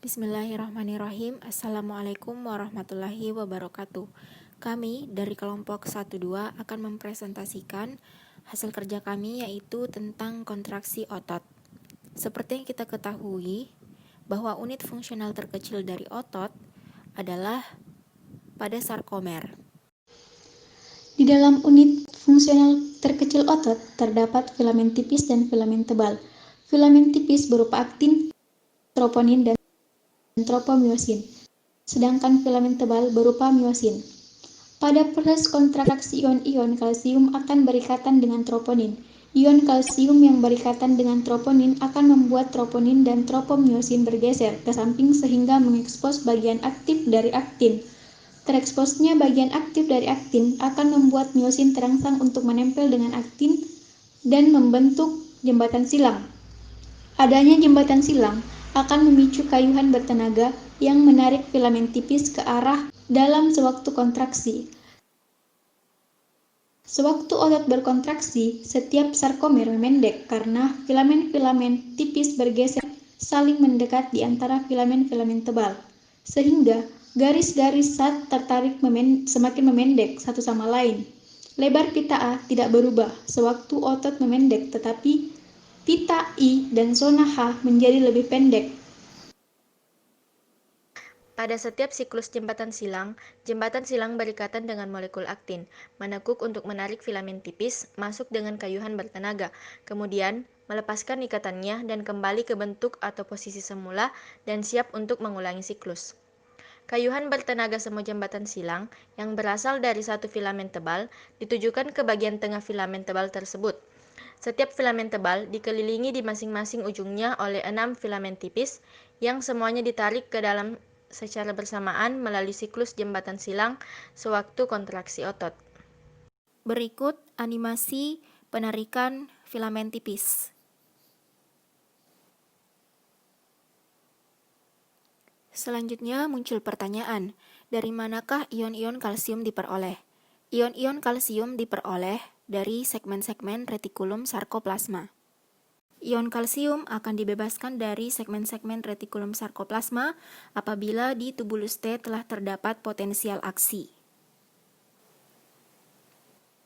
Bismillahirrahmanirrahim. Assalamualaikum warahmatullahi wabarakatuh. Kami dari kelompok 1-2 akan mempresentasikan hasil kerja kami yaitu tentang kontraksi otot. Seperti yang kita ketahui bahwa unit fungsional terkecil dari otot adalah pada sarkomer. Di dalam unit fungsional terkecil otot terdapat filamen tipis dan filamen tebal. Filamen tipis berupa aktin, troponin, dan tropomyosin, sedangkan filamen tebal berupa myosin. Pada proses kontraksi ion-ion kalsium akan berikatan dengan troponin. Ion kalsium yang berikatan dengan troponin akan membuat troponin dan tropomyosin bergeser ke samping sehingga mengekspos bagian aktif dari aktin. Tereksposnya bagian aktif dari aktin akan membuat myosin terangsang untuk menempel dengan aktin dan membentuk jembatan silang. Adanya jembatan silang akan memicu kayuhan bertenaga yang menarik filamen tipis ke arah dalam sewaktu kontraksi. Sewaktu otot berkontraksi, setiap sarkomer memendek karena filamen-filamen tipis bergeser saling mendekat di antara filamen-filamen tebal, sehingga garis-garis zat tertarik semakin memendek satu sama lain. Lebar pita A tidak berubah sewaktu otot memendek, tetapi pita I dan zona H menjadi lebih pendek. Pada setiap siklus jembatan silang berikatan dengan molekul aktin, menekuk untuk menarik filamen tipis masuk dengan kayuhan bertenaga, kemudian melepaskan ikatannya dan kembali ke bentuk atau posisi semula dan siap untuk mengulangi siklus. Kayuhan bertenaga semu jembatan silang yang berasal dari satu filamen tebal ditujukan ke bagian tengah filamen tebal tersebut. Setiap filamen tebal dikelilingi di masing-masing ujungnya oleh 6 filamen tipis yang semuanya ditarik ke dalam secara bersamaan melalui siklus jembatan silang sewaktu kontraksi otot. Berikut animasi penarikan filamen tipis. Selanjutnya muncul pertanyaan, dari manakah ion-ion kalsium diperoleh? Ion-ion kalsium diperoleh dari segmen-segmen retikulum sarkoplasma. Ion kalsium akan dibebaskan dari segmen-segmen retikulum sarkoplasma apabila di tubulus T telah terdapat potensial aksi.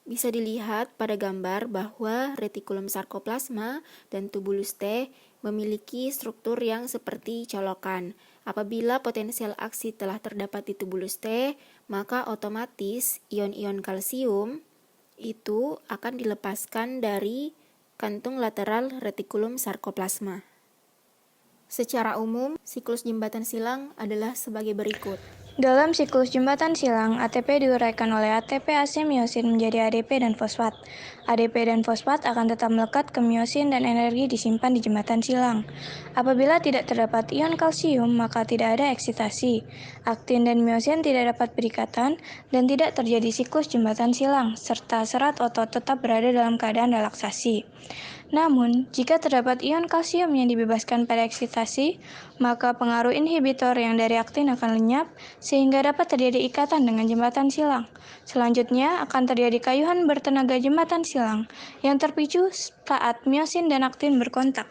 Bisa dilihat pada gambar bahwa retikulum sarkoplasma dan tubulus T memiliki struktur yang seperti colokan. Apabila potensial aksi telah terdapat di tubulus T, maka otomatis ion-ion kalsium itu akan dilepaskan dari kantung lateral retikulum sarkoplasma. Secara umum, siklus jembatan silang adalah sebagai berikut. Dalam siklus jembatan silang, ATP diuraikan oleh ATP AC myosin menjadi ADP dan fosfat. ADP dan fosfat akan tetap melekat ke myosin dan energi disimpan di jembatan silang. Apabila tidak terdapat ion kalsium, maka tidak ada eksitasi. Aktin dan myosin tidak dapat berikatan dan tidak terjadi siklus jembatan silang, serta serat otot tetap berada dalam keadaan relaksasi. Namun, jika terdapat ion kalsium yang dibebaskan pada eksitasi, maka pengaruh inhibitor yang dari aktin akan lenyap, sehingga dapat terjadi ikatan dengan jembatan silang. Selanjutnya, akan terjadi kayuhan bertenaga jembatan silang, yang terpicu saat myosin dan aktin berkontak.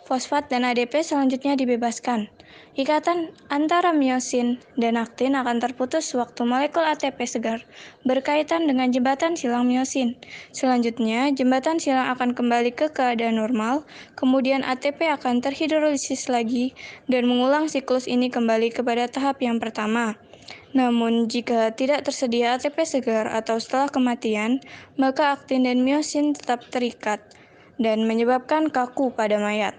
Fosfat dan ADP selanjutnya dibebaskan. Ikatan antara myosin dan aktin akan terputus sewaktu molekul ATP segar berkaitan dengan jembatan silang myosin. Selanjutnya, jembatan silang akan kembali ke keadaan normal, kemudian ATP akan terhidrolisis lagi dan mengulang siklus ini kembali kepada tahap yang pertama. Namun, jika tidak tersedia ATP segar atau setelah kematian, maka aktin dan myosin tetap terikat dan menyebabkan kaku pada mayat.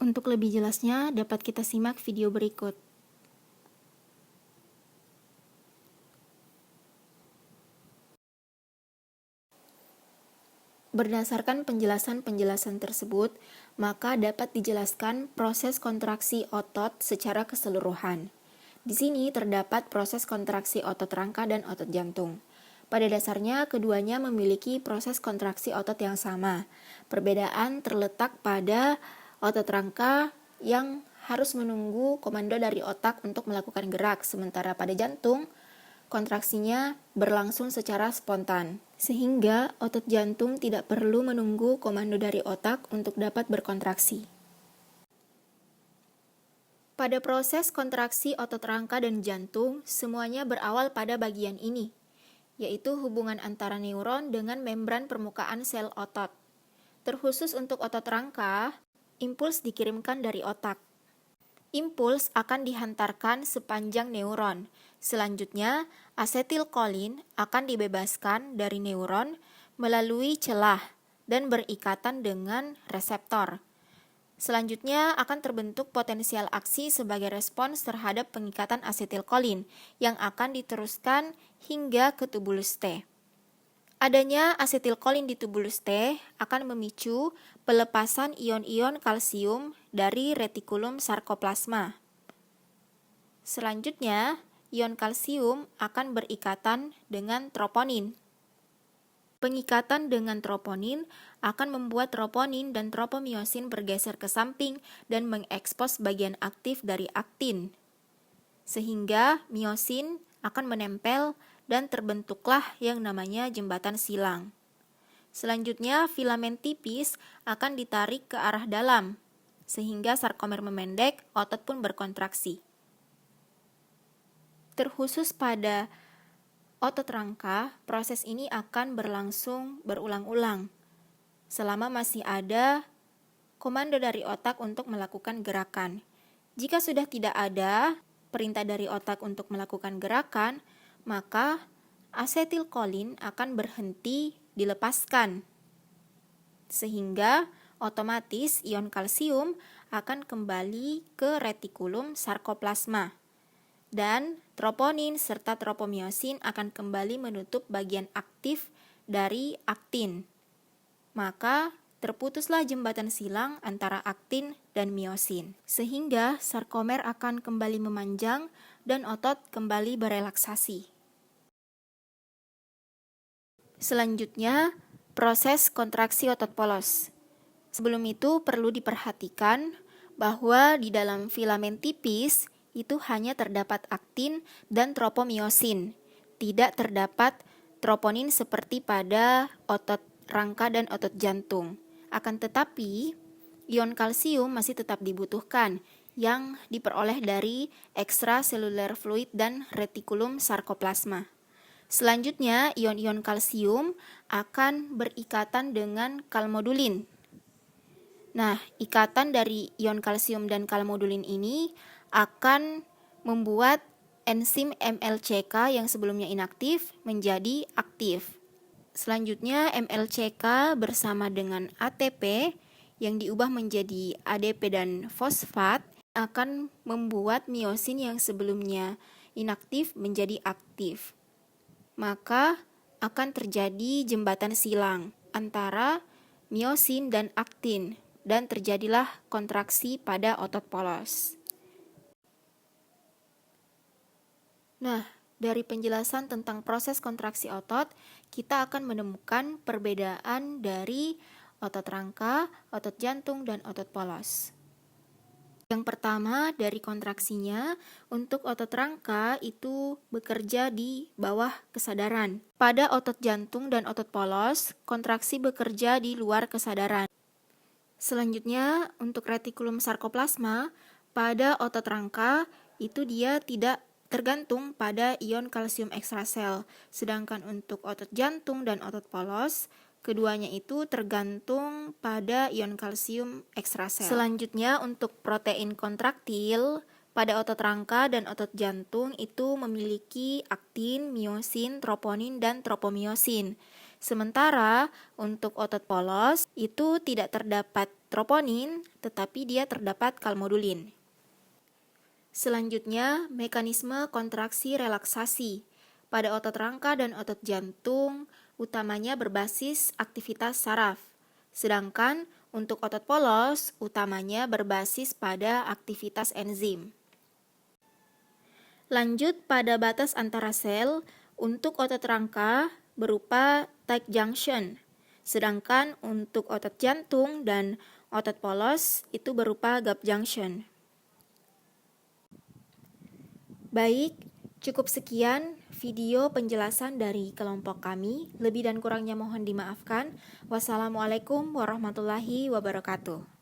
Untuk lebih jelasnya, dapat kita simak video berikut. Berdasarkan penjelasan-penjelasan tersebut, maka dapat dijelaskan proses kontraksi otot secara keseluruhan. Di sini terdapat proses kontraksi otot rangka dan otot jantung. Pada dasarnya, keduanya memiliki proses kontraksi otot yang sama. Perbedaan terletak pada otot rangka yang harus menunggu komando dari otak untuk melakukan gerak, sementara pada jantung, kontraksinya berlangsung secara spontan, sehingga otot jantung tidak perlu menunggu komando dari otak untuk dapat berkontraksi. Pada proses kontraksi otot rangka dan jantung, semuanya berawal pada bagian ini, yaitu hubungan antara neuron dengan membran permukaan sel otot. Terkhusus untuk otot rangka, impuls dikirimkan dari otak. Impuls akan dihantarkan sepanjang neuron. Selanjutnya, asetilkolin akan dibebaskan dari neuron melalui celah dan berikatan dengan reseptor. Selanjutnya akan terbentuk potensial aksi sebagai respons terhadap pengikatan asetilkolin yang akan diteruskan hingga ke tubulus T. Adanya asetilkolin di tubulus T akan memicu pelepasan ion-ion kalsium dari retikulum sarkoplasma. Selanjutnya, ion kalsium akan berikatan dengan troponin. Pengikatan dengan troponin akan membuat troponin dan tropomiosin bergeser ke samping dan mengekspos bagian aktif dari aktin. Sehingga miosin akan menempel dan terbentuklah yang namanya jembatan silang. Selanjutnya, filamen tipis akan ditarik ke arah dalam, sehingga sarkomer memendek, otot pun berkontraksi. Terkhusus pada otot rangka, proses ini akan berlangsung berulang-ulang selama masih ada komando dari otak untuk melakukan gerakan. Jika sudah tidak ada perintah dari otak untuk melakukan gerakan, maka asetilkolin akan berhenti dilepaskan. Sehingga otomatis ion kalsium akan kembali ke retikulum sarkoplasma. Dan troponin serta tropomiosin akan kembali menutup bagian aktif dari aktin. Maka terputuslah jembatan silang antara aktin dan miosin, sehingga sarkomer akan kembali memanjang dan otot kembali berelaksasi. Selanjutnya, proses kontraksi otot polos. Sebelum itu perlu diperhatikan bahwa di dalam filamen tipis itu hanya terdapat aktin dan tropomiosin, tidak terdapat troponin seperti pada otot rangka dan otot jantung. Akan tetapi, ion kalsium masih tetap dibutuhkan yang diperoleh dari ekstraseluler fluid dan retikulum sarkoplasma. Selanjutnya, ion-ion kalsium akan berikatan dengan kalmodulin. Nah, ikatan dari ion kalsium dan kalmodulin ini akan membuat enzim MLCK yang sebelumnya inaktif menjadi aktif. Selanjutnya, MLCK bersama dengan ATP yang diubah menjadi ADP dan fosfat akan membuat miosin yang sebelumnya inaktif menjadi aktif. Maka akan terjadi jembatan silang antara miosin dan aktin dan terjadilah kontraksi pada otot polos. Nah, dari penjelasan tentang proses kontraksi otot, kita akan menemukan perbedaan dari otot rangka, otot jantung, dan otot polos. Yang pertama, dari kontraksinya, untuk otot rangka itu bekerja di bawah kesadaran. Pada otot jantung dan otot polos, kontraksi bekerja di luar kesadaran. Selanjutnya, untuk retikulum sarkoplasma, pada otot rangka itu dia tidak tergantung pada ion kalsium ekstrasel, sedangkan untuk otot jantung dan otot polos, keduanya itu tergantung pada ion kalsium ekstrasel. Selanjutnya, untuk protein kontraktil, pada otot rangka dan otot jantung itu memiliki aktin, miosin, troponin, dan tropomiosin. Sementara untuk otot polos itu tidak terdapat troponin, tetapi dia terdapat kalmodulin. Selanjutnya, mekanisme kontraksi relaksasi. Pada otot rangka dan otot jantung, utamanya berbasis aktivitas saraf. Sedangkan untuk otot polos, utamanya berbasis pada aktivitas enzim. Lanjut pada batas antara sel, untuk otot rangka berupa tight junction. Sedangkan untuk otot jantung dan otot polos itu berupa gap junction. Baik, cukup sekian video penjelasan dari kelompok kami. Lebih dan kurangnya mohon dimaafkan. Wassalamualaikum warahmatullahi wabarakatuh.